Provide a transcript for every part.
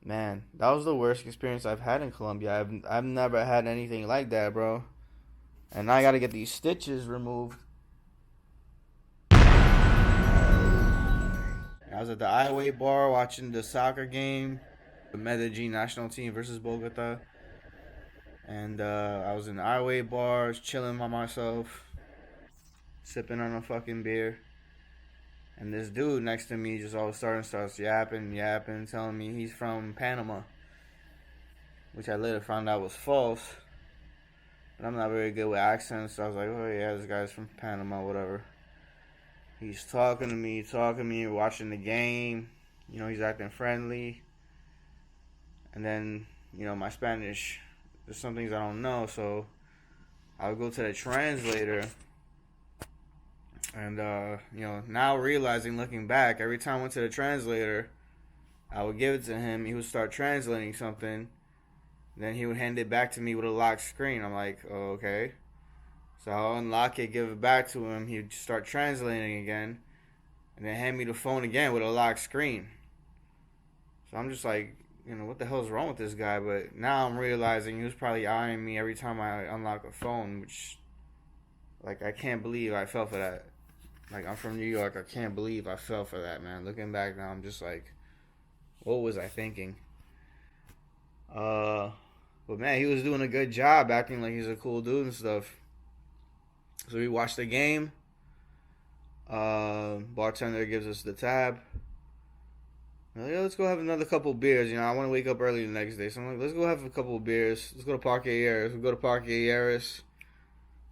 Man, that was the worst experience I've had in Colombia. I've never had anything like that, bro. And I gotta get these stitches removed. I was at the Highway Bar watching the soccer game, the Medellin national team versus Bogota, and I was in the Highway bars chilling by myself, sipping on a fucking beer. And this dude next to me just all of a sudden starts yapping, telling me he's from Panama, which I later found out was false. But I'm not very good with accents, so I was like, oh yeah, this guy's from Panama, whatever. He's talking to me, watching the game. He's acting friendly. And then, my Spanish, there's some things I don't know, so I would go to the translator. And, now realizing, looking back, every time I went to the translator, I would give it to him. He would start translating something. Then he would hand it back to me with a locked screen. I'm like, oh, okay. So I'll unlock it, give it back to him. He'd start translating again. And then hand me the phone again with a locked screen. So I'm just like, what the hell's wrong with this guy? But now I'm realizing he was probably eyeing me every time I unlock a phone, which, like, I can't believe I fell for that. Like, I'm from New York. I can't believe I fell for that, man. Looking back now, I'm just like, what was I thinking? But man, he was doing a good job acting like he's a cool dude and stuff. So we watched the game. Bartender gives us the tab. Like, yeah, let's go have another couple beers. I want to wake up early the next day. So I'm like, let's go have a couple beers. Let's go to Parque Aires. We go to Parque Aires.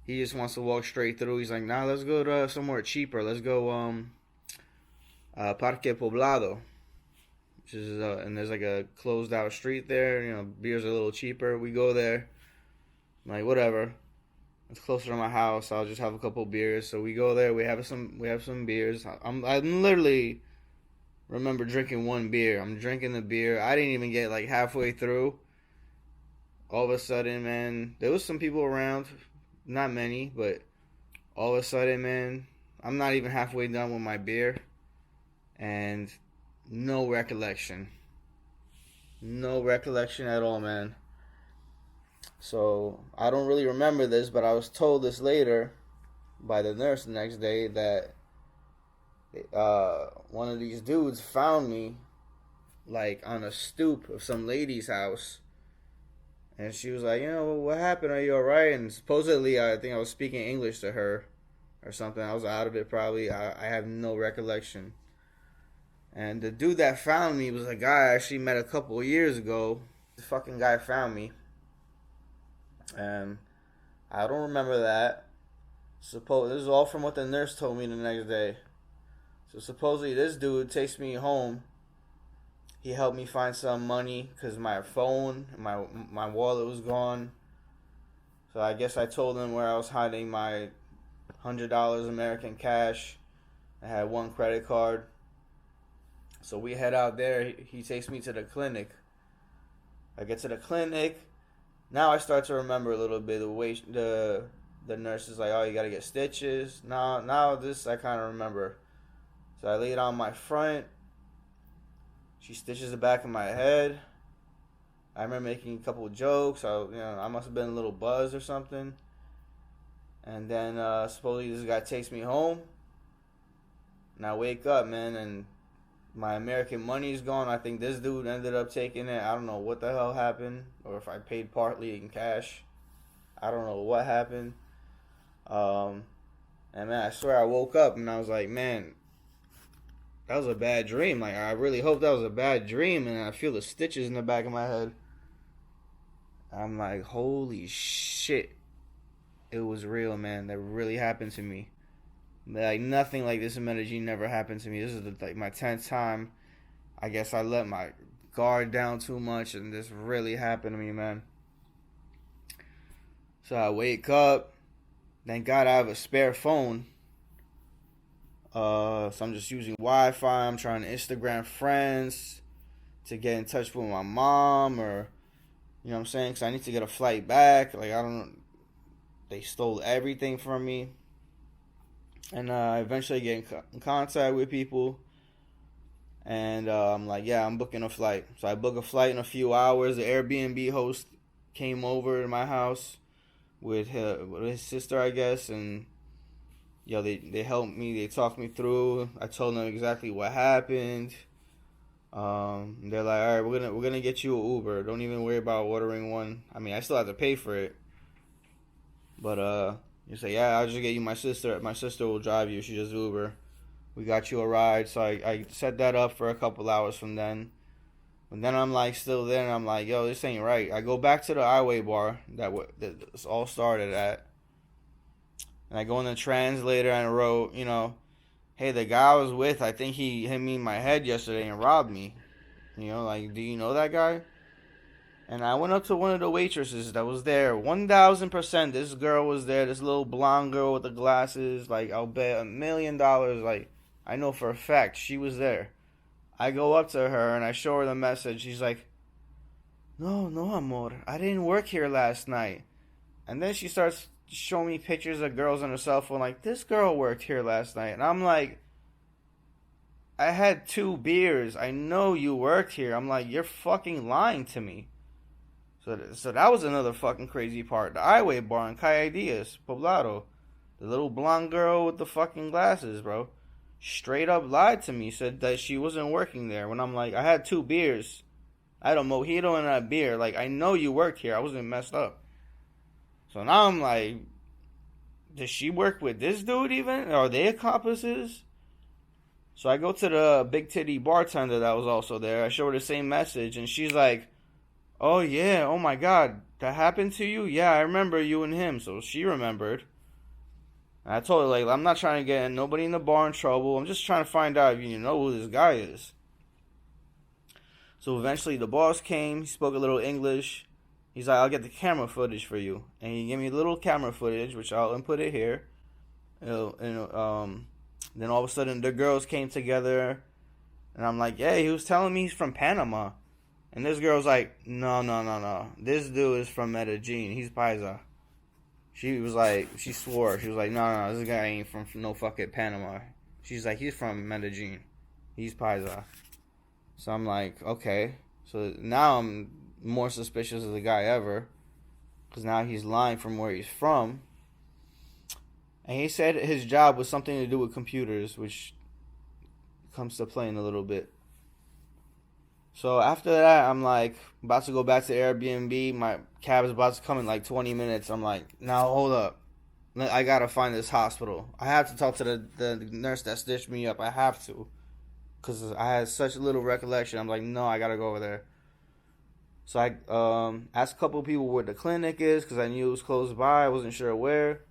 He just wants to walk straight through. He's like, nah, let's go to somewhere cheaper. Let's go Parque Poblado, which is and there's like a closed out street there. Beers are a little cheaper. We go there. I'm like, whatever. It's closer to my house. I'll just have a couple beers. So we go there. We have some beers. I'm literally remember drinking one beer. I'm drinking the beer. I didn't even get like halfway through. All of a sudden, man, there was some people around. Not many, but all of a sudden, man, I'm not even halfway done with my beer. And no recollection. No recollection at all, man. So I don't really remember this, but I was told this later by the nurse the next day that one of these dudes found me like on a stoop of some lady's house, and she was like, what happened? Are you alright? And supposedly, I think I was speaking English to her or something. I was out of it probably. I have no recollection. And the dude that found me was a guy I actually met a couple of years ago. The fucking guy found me. And I don't remember that. This is all from what the nurse told me the next day. So supposedly this dude takes me home. He helped me find some money because my phone, my wallet was gone. So I guess I told him where I was hiding my $100 American cash. I had one credit card. So we head out there. He takes me to the clinic. I get to the clinic. Now I start to remember a little bit. The nurse is like, oh, you gotta get stitches. Now this I kind of remember. So I lay it on my front. She stitches the back of my head. I remember making a couple of jokes. I must have been a little buzzed or something. And then supposedly this guy takes me home. And I wake up, man, and my American money is gone. I think this dude ended up taking it. I don't know what the hell happened, or if I paid partly in cash. I don't know what happened. And man, I swear I woke up and I was like, man, that was a bad dream. Like, I really hope that was a bad dream. And I feel the stitches in the back of my head. I'm like, holy shit. It was real, man. That really happened to me. Like, nothing like this in Medellin never happened to me. This is like my 10th time. I guess I let my guard down too much, and this really happened to me, man. So I wake up. Thank God I have a spare phone. So I'm just using Wi-Fi. I'm trying to Instagram friends to get in touch with my mom, or you know what I'm saying? Because I need to get a flight back. Like, I don't know. They stole everything from me. And I eventually get in contact with people. And I'm like, yeah, I'm booking a flight. So I book a flight in a few hours. The Airbnb host came over to my house with his sister, I guess, and they helped me. They talked me through. I told them exactly what happened. They're like, all right, we're gonna get you an Uber. Don't even worry about ordering one. I mean, I still have to pay for it, but you say, yeah, I'll just get you my sister. My sister will drive you. She just Uber. We got you a ride. So I set that up for a couple hours from then. And then I'm like still there, and I'm like, yo, this ain't right. I go back to the highway bar that this all started at, and I go in the translator and I wrote, hey, the guy I was with, I think he hit me in my head yesterday and robbed me. Like, do you know that guy? And I went up to one of the waitresses that was there. 1,000%, this girl was there. This little blonde girl with the glasses. Like, I'll bet $1,000,000. Like, I know for a fact she was there. I go up to her and I show her the message. She's like, no, no, amor. I didn't work here last night. And then she starts showing me pictures of girls on her cell phone. Like, this girl worked here last night. And I'm like, I had 2 beers. I know you worked here. I'm like, you're fucking lying to me. So that was another fucking crazy part. The highway bar in Calle Diaz, Poblado. The little blonde girl with the fucking glasses, bro. Straight up lied to me. Said that she wasn't working there. When I'm like, I had 2 beers. I had a mojito and a beer. Like, I know you worked here. I wasn't messed up. So now I'm like, does she work with this dude even? Are they accomplices? So I go to the big titty bartender that was also there. I show her the same message, and she's like, oh yeah, oh my god, that happened to you? Yeah, I remember you and him. So she remembered. And I told her, like, I'm not trying to get nobody in the bar in trouble. I'm just trying to find out if you know who this guy is. So eventually the boss came. He spoke a little English. He's like, I'll get the camera footage for you. And he gave me a little camera footage, which I'll input it here. Then all of a sudden the girls came together. And I'm like, yeah, he was telling me he's from Panama. And this girl's like, no. This dude is from Medellin. He's Paisa. She was like, she swore. She was like, no, this guy ain't from no fucking Panama. She's like, he's from Medellin. He's Paisa. So I'm like, okay. So now I'm more suspicious of the guy ever. Because now he's lying from where he's from. And he said his job was something to do with computers, which comes to play in a little bit. So after that, I'm like, about to go back to Airbnb. My cab is about to come in like 20 minutes. I'm like, now hold up. I gotta find this hospital. I have to talk to the nurse that stitched me up. I have to. Because I had such a little recollection. I'm like, no, I gotta go over there. So I asked a couple people where the clinic is, because I knew it was close by. I wasn't sure where.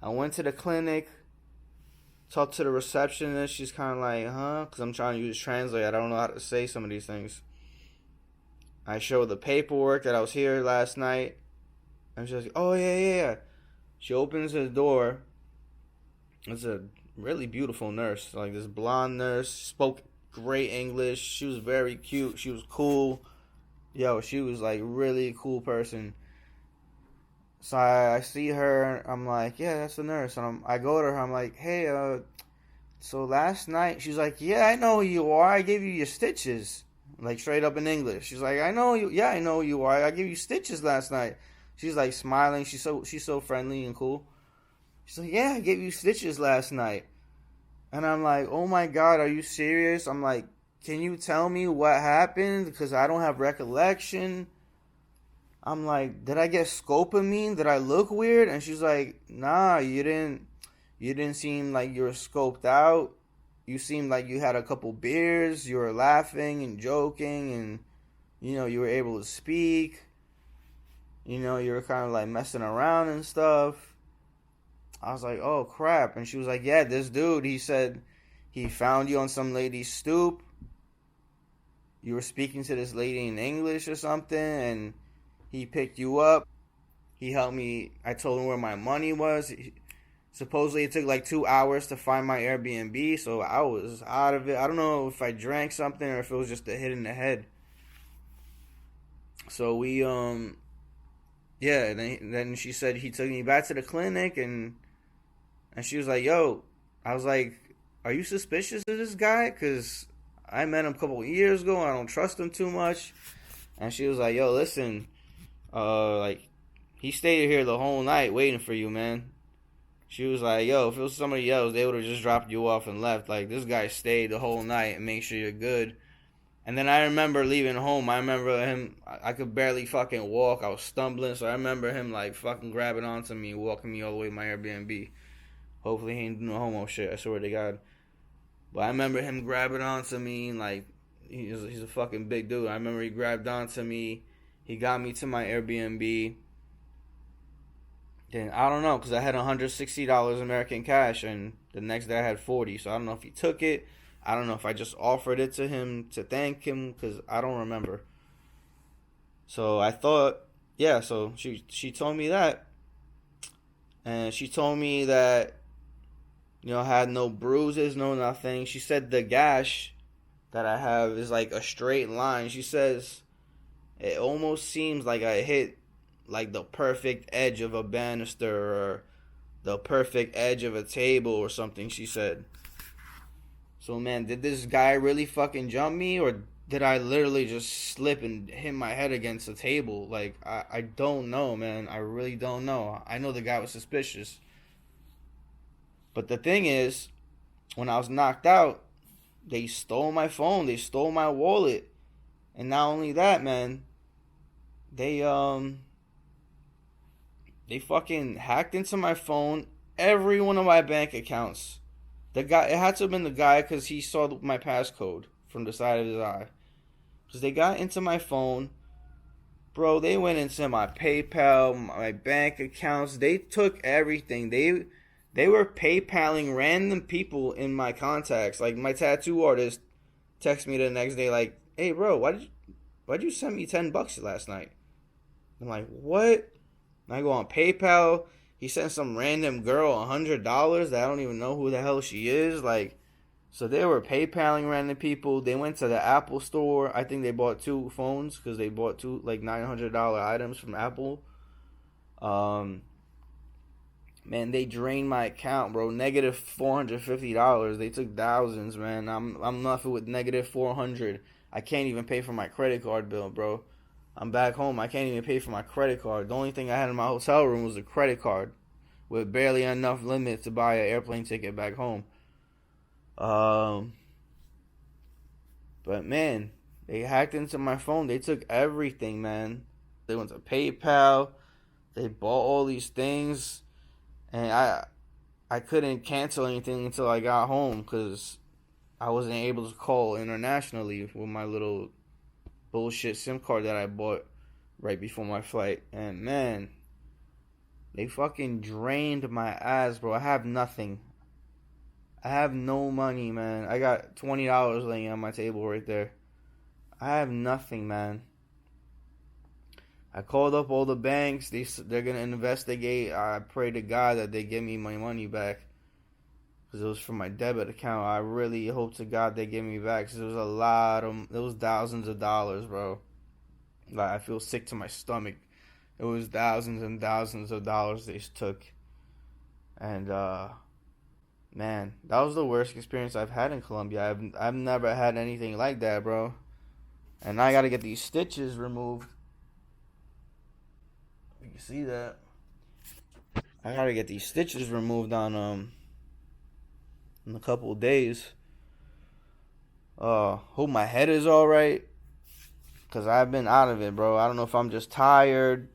I went to the clinic. Talked to the receptionist. She's kind of like, huh? Because I'm trying to use Translate. I don't know how to say some of these things. I showed the paperwork that I was here last night. And she's like, oh, yeah. She opens the door. It's a really beautiful nurse. Like this blonde nurse. Spoke great English. She was very cute. She was cool. Yo, she was like really cool person. So I see her, I'm like, yeah, that's the nurse. And I go to her, I'm like, hey, so last night, she's like, yeah, I know who you are. I gave you your stitches. Like, straight up in English. She's like, I know you. Yeah, I know who you are. I gave you stitches last night. She's like smiling. She's so friendly and cool. She's like, yeah, I gave you stitches last night. And I'm like, oh my God, are you serious? I'm like, can you tell me what happened? Because I don't have recollection. I'm like, did I get scopamine? Did I look weird? And she's like, nah, you didn't seem like you were scoped out. You seemed like you had a couple beers. You were laughing and joking, and you were able to speak. You were kind of like messing around and stuff. I was like, oh crap. And she was like, yeah, this dude, he said he found you on some lady's stoop. You were speaking to this lady in English or something, and he picked you up. He helped me. I told him where my money was. Supposedly it took like 2 hours to find my Airbnb, so I was out of it. I don't know if I drank something or if it was just a hit in the head. So we, yeah, then she said he took me back to the clinic, and she was like, yo, I was like, are you suspicious of this guy? Because I met him a couple of years ago. I don't trust him too much. And she was like, yo, listen, like, he stayed here the whole night waiting for you, man. She was like, yo, if it was somebody else, they would have just dropped you off and left. Like, this guy stayed the whole night and make sure you're good. And then I remember leaving home. I remember him, I could barely fucking walk. I was stumbling. So I remember him, like, fucking grabbing onto me, walking me all the way to my Airbnb. Hopefully he ain't doing no homo shit. I swear to God. But I remember him grabbing onto me, like, he's a fucking big dude. I remember he grabbed onto me. He got me to my Airbnb. Then I don't know, because I had $160 American cash, and the next day I had 40. So I don't know if he took it. I don't know if I just offered it to him to thank him, because I don't remember. So I thought, yeah, so she told me that. And she told me that, you know, I had no bruises, no nothing. She said the gash that I have is like a straight line. She says it almost seems like I hit like the perfect edge of a banister or the perfect edge of a table or something, she said. So, man, did this guy really fucking jump me, or did I literally just slip and hit my head against the table? Like, I don't know, man. I really don't know. I know the guy was suspicious. But the thing is, when I was knocked out, they stole my phone. They stole my wallet. And not only that, man, they fucking hacked into my phone, every one of my bank accounts. The guy, it had to have been the guy because he saw my passcode from the side of his eye. Because they got into my phone. Bro, they went into my PayPal, my bank accounts. They took everything. They were PayPaling random people in my contacts. Like, my tattoo artist texted me the next day like, hey, bro, why'd you send me $10 last night? I'm like, what? And I go on PayPal. He sent some random girl $100 that I don't even know who the hell she is. Like, so they were PayPaling random people. They went to the Apple store. I think they bought 2 phones because they bought 2 like $900 items from Apple. Man, they drained my account, bro. Negative $450. They took thousands, man. I'm left with negative 400. I can't even pay for my credit card bill, bro. I'm back home. I can't even pay for my credit card. The only thing I had in my hotel room was a credit card with barely enough limit to buy an airplane ticket back home. But man, they hacked into my phone. They took everything, man. They went to PayPal. They bought all these things, and I couldn't cancel anything until I got home because I wasn't able to call internationally with my little bullshit SIM card that I bought right before my flight. And man, they fucking drained my ass, bro. I have nothing. I have no money, man. I got $20 laying on my table right there. I have nothing, man. I called up all the banks. They're gonna investigate. I pray to God that they give me my money back, because it was from my debit account. I really hope to God they give me back, because it was thousands of dollars, bro. Like, I feel sick to my stomach. It was thousands and thousands of dollars they took. And man, that was the worst experience I've had in Colombia. I've never had anything like that, bro. And I gotta get these stitches removed. You can see that. I gotta get these stitches removed in a couple of days. Hope my head is alright, because I've been out of it, bro. I don't know if I'm just tired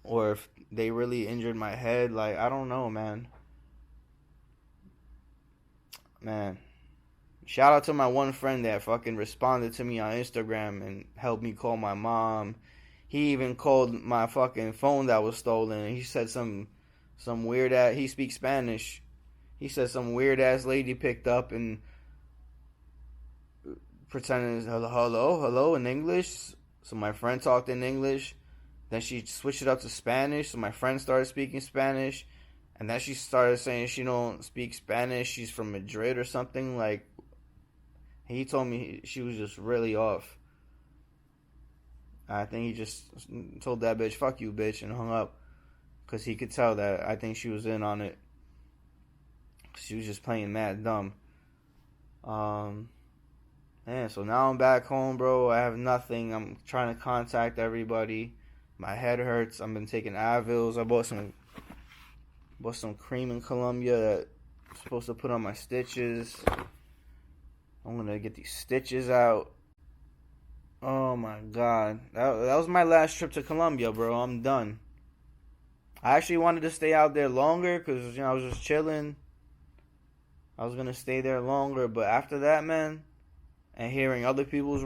or if they really injured my head. Like, I don't know, man. Man. Shout out to my one friend that fucking responded to me on Instagram and helped me call my mom. He even called my fucking phone that was stolen. He said some weird ass, he speaks Spanish. He said some weird ass lady picked up and pretended hello in English. So my friend talked in English. Then she switched it up to Spanish. So my friend started speaking Spanish. And then she started saying she don't speak Spanish. She's from Madrid or something. Like, he told me she was just really off. I think he just told that bitch, fuck you, bitch, and hung up. Because he could tell that I think she was in on it. She was just playing mad dumb. Man, so now I'm back home, bro. I have nothing. I'm trying to contact everybody. My head hurts. I've been taking Advils. I bought some cream in Colombia that I'm supposed to put on my stitches. I'm gonna get these stitches out. Oh my god. That was my last trip to Colombia, bro. I'm done. I actually wanted to stay out there longer because, I was just chilling. I was gonna stay there longer, but after that, man, and hearing other people's